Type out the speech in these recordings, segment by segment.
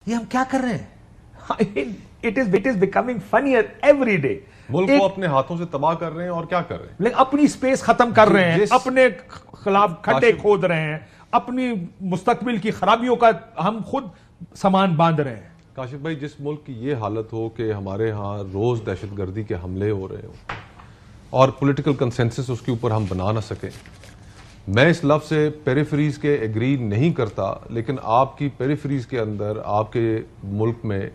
یہ ہم کیا کر رہے ہیں؟ it is becoming funnier every day. ملک کو اپنے ہاتھوں سے تباہ کر رہے ہیں اور کیا کر رہے ہیں؟ لیکن اپنی سپیس ختم کر رہے ہیں، اپنے خلاف کھڈے کھود رہے ہیں، اپنی مستقبل کی خرابیوں کا ہم خود سامان باندھ رہے ہیں. کاشف بھائی، جس ملک کی یہ حالت ہو کہ ہمارے ہاں روز دہشت گردی کے حملے ہو رہے ہوں اور پولیٹیکل کنسنسس اس کے اوپر ہم بنا نہ سکیں، میں اس لفظ سے پیریفریز کے ایگری نہیں کرتا، لیکن آپ کی پیریفریز کے اندر آپ کے ملک میں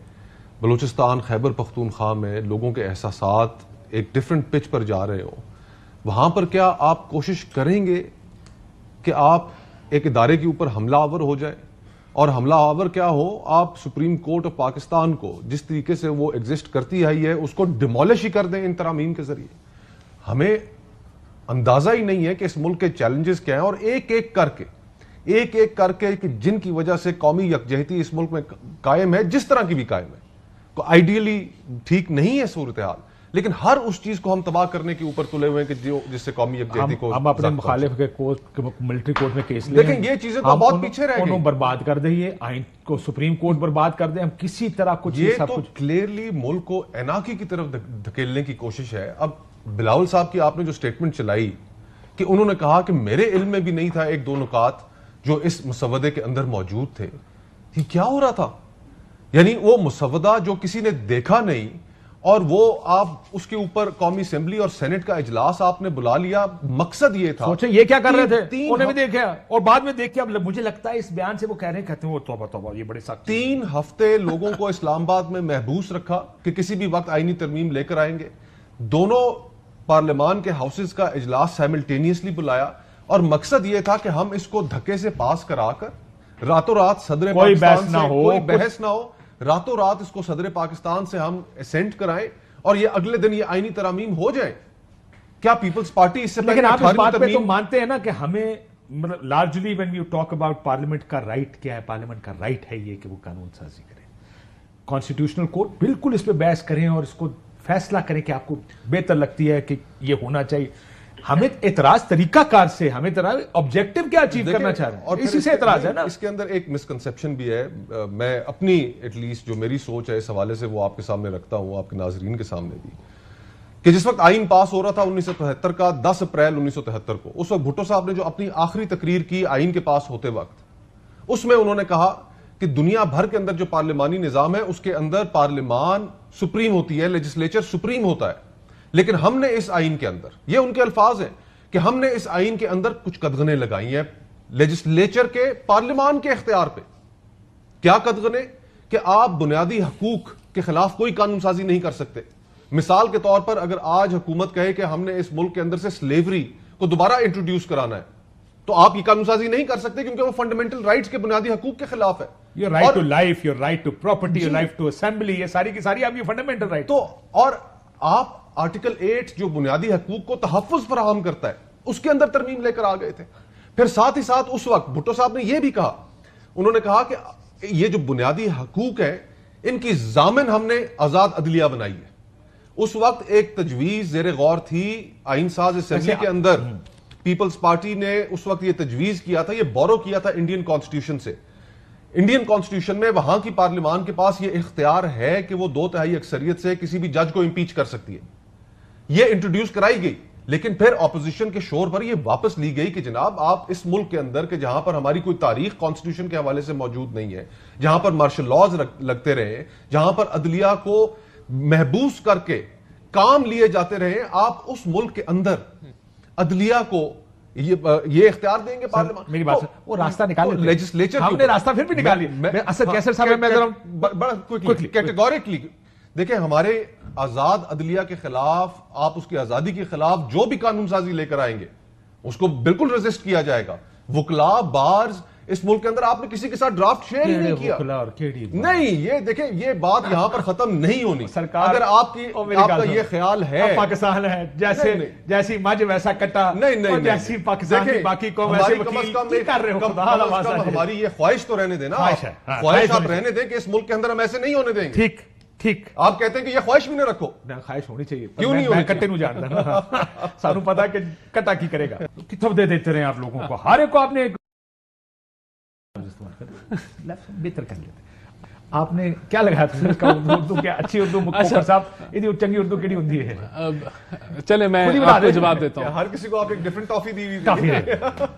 بلوچستان خیبر پختونخوا میں لوگوں کے احساسات ایک ڈیفرنٹ پچ پر جا رہے ہوں، وہاں پر کیا آپ کوشش کریں گے کہ آپ ایک ادارے کے اوپر حملہ آور ہو جائے؟ اور حملہ آور کیا ہو، آپ سپریم کورٹ آف پاکستان کو جس طریقے سے وہ ایگزسٹ کرتی آئی ہے اس کو ڈیمولش ہی کر دیں ان ترامیم کے ذریعے. ہمیں اندازہ ہی نہیں ہے کہ اس ملک کے چیلنجز کیا ہیں، اور ایک ایک کر کے کہ جن کی وجہ سے قومی یکجہتی اس ملک میں قائم ہے، جس طرح کی بھی قائم ہے، آئیڈیلی ٹھیک نہیں ہے صورتحال، لیکن ہر اس چیز کو ہم تباہ کرنے کے اوپر تلے ہوئے ہیں کہ جس سے قومی یکجہتی کو ہم اپنے مخالف کے ملٹری کورٹ میں کیس لیں، لیکن یہ چیزیں تو بہت پیچھے رہ گئی، انہوں برباد کر دیں، آئین کو سپریم کورٹ برباد کر دیں، ہم کسی طرح کچھ یہ تو کلیئرلی ملک کو انارکی کی طرف دھکیلنے کی کوشش ہے. اب بلاول صاحب کی آپ نے جو سٹیٹمنٹ چلائی کہ انہوں نے کہا کہ میرے علم میں بھی نہیں تھا ایک دو نکات جو اس مسودے کے اندر موجود تھے، یہ کیا ہو رہا تھا؟ یعنی وہ مسودہ جو کسی نے دیکھا نہیں اور وہ آپ اس کے اوپر قومی اسمبلی اور سینٹ کا اجلاس آپ نے بلا لیا، مقصد یہ تھا. سوچیں یہ کیا کر رہے تھے، انہیں بھی دیکھا اور بعد میں دیکھ کے اب مجھے لگتا ہے اس بیان سے وہ کہہ رہے ہیں، کہتے ہیں وہ توبہ توبہ، یہ بڑے سخت. 3 ہفتے لوگوں کو اسلام آباد میں محبوس رکھا کہ کسی بھی وقت آئینی ترمیم لے کر آئیں گے. دونوں پارلیمان کے ہاؤسز کا اجلاس سائملٹینیسلی بلایا اور مقصد یہ تھا کہ ہم اس کو دھکے سے پاس کرا کر راتوں رات صدر پاکستان سے کوئی بحث نہ ہو، راتوں رات اس کو صدر پاکستان سے ہم اسینٹ کرائیں اور یہ اگلے دن یہ آئینی ترامیم ہو جائیں. کیا پیپلز پارٹی اس سے لیکن آپ اس بات پہ تو مانتے ہیں نا کہ ہمیں largely when you talk about parliament کا رائٹ کیا ہے، پارلیمنٹ کا رائٹ ہے یہ کہ وہ قانون سازی کرے، کانسٹیٹیوشنل کورٹ بالکل اس پہ بحث کریں اور اس کو فیصلہ کریں کہ آپ کو بہتر لگتی ہے کہ یہ ہونا چاہیے. ہمیں اعتراض طریقہ کار سے، ہمیں آبجیکٹو کیا اچیو کرنا چاہ رہے ہیں، اور اسی سے اعتراض ہے نا. اس کے اندر ایک مسکنسپشن بھی ہے، میں اپنی ایٹ لیسٹ جو میری سوچ ہے اس حوالے سے وہ آپ کے سامنے رکھتا ہوں، آپ کے ناظرین کے سامنے بھی، کہ جس وقت آئین پاس ہو رہا تھا 1973 کا 10 اپریل 1973 کو، اس وقت بھٹو صاحب نے جو اپنی آخری تقریر کی آئین کے پاس ہوتے وقت، اس میں انہوں نے کہا کہ دنیا بھر کے اندر جو پارلیمانی نظام ہے اس کے اندر پارلیمان سپریم ہوتی ہے، لیجسلیچر سپریم ہوتا ہے، لیکن ہم نے اس آئین کے اندر، یہ ان کے الفاظ ہیں کہ ہم نے اس آئین کے اندر کچھ قدغنیں لگائی ہیں لیجسلیچر کے، پارلیمان کے اختیار پہ. کیا قدغنیں؟ کہ آپ بنیادی حقوق کے خلاف کوئی قانون سازی نہیں کر سکتے. مثال کے طور پر اگر آج حکومت کہے کہ ہم نے اس ملک کے اندر سے سلیوری کو دوبارہ انٹروڈیوس کرانا ہے تو آپ یہ قانون سازی نہیں کر سکتے کیونکہ وہ فنڈامنٹل رائٹس کے بنیادی حقوق کے خلاف ہے. Your right to life, your right to property, your right to assembly, یہ ساری کی ساری آپ یہ فنڈامنٹل رائٹ. تو اور آپ آرٹیکل 8 جو بنیادی حقوق کو تحفظ فراہم کرتا ہے اس کے اندر ترمیم لے کر آ گئے تھے. پھر ساتھ ہی ساتھ اس وقت بھٹو صاحب نے یہ بھی کہا، انہوں نے کہا کہ یہ جو بنیادی حقوق ہیں ان کی ضامن ہم نے آزاد عدلیہ بنائی ہے. اس وقت ایک تجویز زیر غور تھی آئین ساز اسمبلی کے اندر، پیپلز پارٹی نے اس وقت یہ تجویز کیا تھا، یہ بورو کیا تھا انڈین کانسٹیٹیوشن سے. انڈین کانسٹیٹیوشن میں وہاں کی پارلیمان کے پاس یہ اختیار ہے کہ وہ 2/3 اکثریت سے کسی بھی جج کو امپیچ کر سکتی ہے. یہ انٹروڈیوس کرائی گئی، لیکن پھر اپوزیشن کے شور پر یہ واپس لی گئی کہ جناب آپ اس ملک کے اندر کہ جہاں پر ہماری کوئی تاریخ کانسٹیٹیوشن کے حوالے سے موجود نہیں ہے، جہاں پر مارشل لاز لگتے رہے، جہاں پر عدلیہ کو محبوس کر کے کام لیے جاتے رہے، آپ اس ملک کے اندر عدلیہ کو یہ اختیار دیں گے پارلیمان؟ میری بات وہ راستہ نکال لیجسلیچر، ہم نے راستہ پھر بھی نکال لیا. اسد کیسر صاحب میں بڑا کیٹیگوریکلی دیکھیں، ہمارے آزاد عدلیہ کے خلاف، آپ اس کی آزادی کے خلاف جو بھی قانون سازی لے کر آئیں گے اس کو بالکل ریزسٹ کیا جائے گا. وکلا بارز اس ملک کے اندر آپ نے کسی کے ساتھ ڈرافٹ شیئر ہی نہیں کیا. نہیں، یہ دیکھیں یہ بات یہاں پر ختم نہیں ہونی. اگر آپ کا یہ خیال ہے پاکستان ہے جیسی مجھ ویسا کٹا، نہیں، جیسی پاکستان کی باقی قوم ایسے وکیل کر رہے ہو، ہماری یہ خواہش تو رہنے دینا، خواہش آپ رہنے دیں کہ اس ملک کے اندر ہم ایسے نہیں ہونے دیں گے. ٹھیک، آپ کہتے ہیں کہ یہ خواہش بھی نہ رکھو. خواہش ہونی چاہیے، کیوں نہیں ہونی؟ کٹے نو جانتا سانو پتا کہ کٹا کی کرے گا. کتب دے دیتے رہے آپ لوگوں کو، ہر ایک کو آپ نے بہتر کر لیتے. آپ نے کیا لگایا تھا اردو کیا اچھی اردو خوکھر صاحب یہ چنگی اردو کیڑی ہوندی ہے؟ چلے میں آپ کو جواب دیتا ہوں. ہر کسی کو آپ ایک ڈیفرنٹ ٹافی دی ہوئی ہے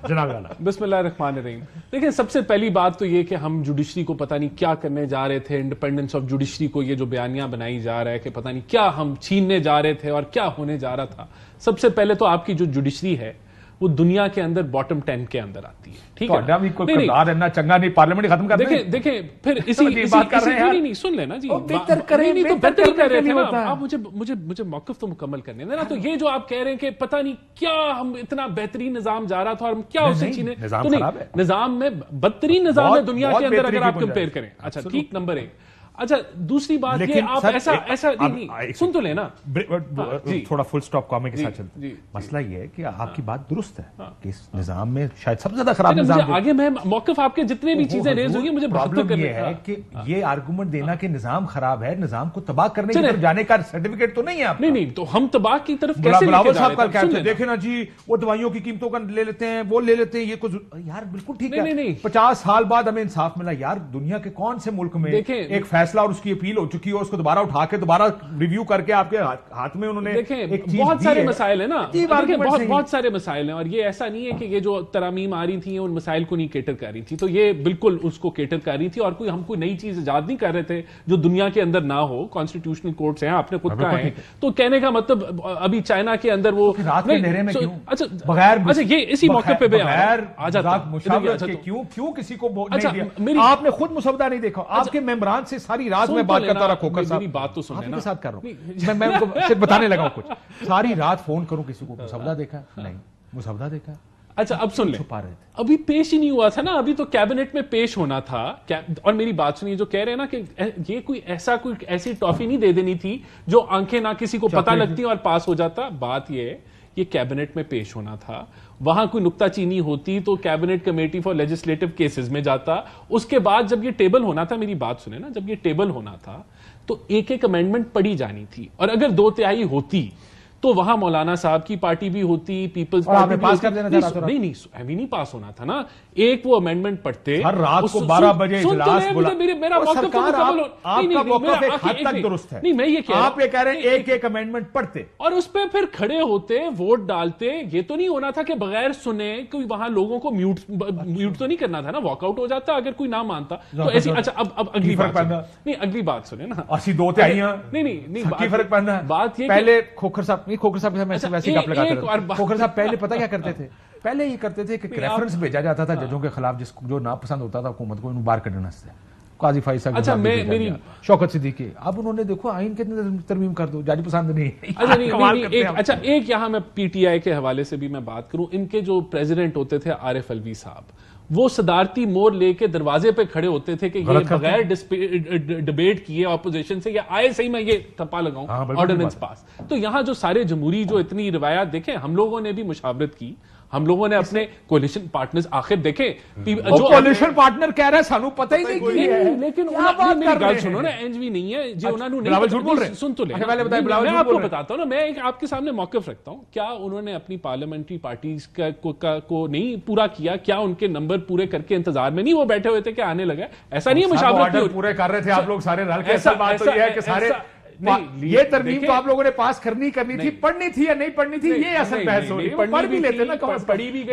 جناب والا. بسم اللہ الرحمن الرحیم. دیکھیں سب سے پہلی بات تو یہ کہ ہم جوڈیشری کو پتہ نہیں کیا کرنے جا رہے تھے, انڈیپینڈنس آف جوڈیشری کو یہ جو بیانیاں بنائی جا رہا ہے کہ پتہ نہیں کیا ہم چھیننے جا رہے تھے اور کیا ہونے جا رہا تھا. سب سے پہلے تو آپ کی جو جوڈیشری ہے وہ دنیا کے اندر باٹم 10 کے اندر آتی ہے. ٹھیک ہے, چنگا نہیں پارلیمنٹ ختم کر دیں. دیکھیں پھر اسی نہیں سن لینا جی, بہتر کریں نہیں تو بہتر ہی کر رہے تھے نا آپ. مجھے موقف تو مکمل کرنے دینا. تو یہ جو آپ کہہ رہے ہیں کہ پتہ نہیں کیا ہم اتنا بہترین نظام جا رہا تھا اور ہم کیا اس سے چھینے, تو نہیں, نظام میں بدترین نظام ہے دنیا کے اندر اگر آپ کمپیئر کریں. اچھا ٹھیک, نمبر 1. اچھا دوسری بات یہ آپ ایسا نہیں سن تو لینا, تھوڑا فل سٹاپ کامے کے ساتھ چلتے ہیں. مسئلہ یہ ہے کہ آپ کی بات درست ہے کہ اس نظام میں شاید سب سے زیادہ خراب نظام. آگے میں موقف آپ کے جتنے بھی چیزیں ریز ہوئی مجھے پرابلم یہ ہے کہ یہ آرگومنٹ دینا کہ نظام خراب ہے, نظام کو تباہ کرنے کی طرف جانے کا سرٹیفکیٹ تو نہیں ہے آپ. نہیں تو ہم تباہ کی طرف کیسے بلاول صاحب کا کہتے ہیں دیکھیں نا جی وہ دوائیوں کی قیمتوں کا لے لیتے ہیں, وہ لے لیتے ہیں, یہ کچھ یار بالکل ٹھیک ہے. 50 سال بعد ہمیں انصاف ملا یار. دنیا کے کون سے ملک میں ایک فیصلہ اور اس کی اپیل ہو چکی ہو, اس کو دوبارہ اٹھا کے دوبارہ ریویو کر کے آپ کے ہاتھ میں انہوں نے بہت سارے مسائل ہیں نا, بہت سارے مسائل ہیں, اور یہ ایسا نہیں ہے کہ یہ جو ترامیم آ رہی تھی ان مسائل کو نہیں کیٹر کر رہی تھی. تو یہ بالکل اس کو کیٹر کر رہی تھی, اور ہم کوئی نئی چیز ایجاد نہیں کر رہے تھے جو دنیا کے اندر نہ ہو. کانسٹیٹیوشنل کورٹس ہیں, آپ نے خود کہا ہے. تو کہنے کا مطلب ابھی چائنا کے اندر وہ اچھا یہ اسی موقع پہ کیوں کسی کو آپ نے خود مسودہ نہیں دیکھا, آپ کے ممبران سے ساری رات میں بات کرتا رہا کھوکھر صاحب. بات تو سنیں نا, ساتھ کر رہا ہوں میں ان کو صرف بتانے لگا ہوں کچھ. ساری رات فون کروں کسی کو, مسودہ دیکھا نہیں, مسودہ دیکھا. اچھا اب سن لیں, ابھی پیش ہی نہیں ہوا تھا نا, ابھی تو کیبنٹ میں پیش ہونا تھا. اور میری بات سنیے, جو کہہ رہے ہیں نا کہ یہ کوئی ایسی ٹافی نہیں دے دینی تھی جو آنکھیں نہ کسی کو پتہ لگتی اور پاس ہو جاتا. بات یہ ہے یہ کیبنٹ میں پیش ہونا تھا, وہاں کوئی نکتہ چینی ہوتی تو cabinet committee for legislative cases میں جاتا. اس کے بعد جب یہ ٹیبل ہونا تھا, میری بات سنیں نا, جب یہ ٹیبل ہونا تھا تو ایک امینڈمنٹ پڑھی جانی تھی, اور اگر 2/3 ہوتی تو وہاں مولانا صاحب کی پارٹی بھی ہوتی, پیپلز پارٹی بھی ہوتی. نہیں پاس ہونا تھا نا. ایک وہ امینڈمنٹ پڑھتے ہر رات کو 12 بجے اجلاس بلا. میرا موقف آپ کا موقف ایک حد تک درست ہے. نہیں میں یہ کہہ رہا ہوں, آپ یہ کہہ رہے ہیں ایک امینڈمنٹ پڑھتے اور اس پہ پھر کھڑے ہوتے, ووٹ ڈالتے. یہ تو نہیں ہونا تھا کہ بغیر سنے کوئی وہاں لوگوں کو میوٹ تو نہیں کرنا تھا نا, واک آؤٹ ہو جاتا اگر کوئی نہ مانتا تو ایسی. اچھا اب اگلی بات سنیں نا, اسی 2/3 نہیں فرق پڑنا. بات یہ پہلے کھوکھر صاحب ویسے گپ لگاتے تھے. کھوکھر صاحب پہلے پتہ کیا کرتے تھے, پہلے یہ کرتے تھے کہ ریفرنس بھیجا جاتا تھا ججوں کے خلاف جو ناپسند ہوتا تھا حکومت کو, انہوں باہر کڈنا سے قاضی فائز صاحب. اچھا میری شوکت صدیقی, اب انہوں نے دیکھو آئین کے ترمیم کر دو, جج پسند نہیں. اچھا ایک یہاں میں پی ٹی آئی کے حوالے سے بھی میں بات کروں. ان کے جو پریزیڈنٹ ہوتے تھے عارف الوی صاحب, وہ صدارتی مور لے کے دروازے پہ کھڑے ہوتے تھے کہ یہ بغیر ڈیبیٹ کیے اپوزیشن سے یا آئے صحیح میں یہ تھپا لگاؤں آرڈیننس پاس. تو یہاں جو سارے جمہوری جو اتنی روایات دیکھیں, ہم لوگوں نے بھی مشاورت کی, ہم لوگوں نے اپنے کولیشن پارٹنرز آخر دیکھیں جو کولیشن پارٹنر کہہ رہے ہیں سانو پتہ ہی نہیں ہے, لیکن میری گل سنو نا, اینج بھی نہیں ہے جی, انہوں نے سن تو لے. میں آپ کو بتاتا ہوں نا, میں آپ کے سامنے موقف رکھتا ہوں. کیا انہوں نے اپنی پارلیمنٹری پارٹیز کو نہیں پورا کیا؟ کیا ان کے نمبر پورے کر کے انتظار میں نہیں وہ بیٹھے ہوئے تھے کہ آنے لگا؟ ایسا نہیں ہے مشاورت پورے کر رہے تھے آپ لوگ سارے رل کے. اصل بات تو یہ ہے کہ سارے یہ ترمیم تو آپ لوگوں نے پاس کرنی تھی, پڑھنی تھی یا نہیں پڑھنی تھی, یہ اصل بحث ہو رہی ہے. پڑھ بھی لیتے نا, پڑھی بھی گئی.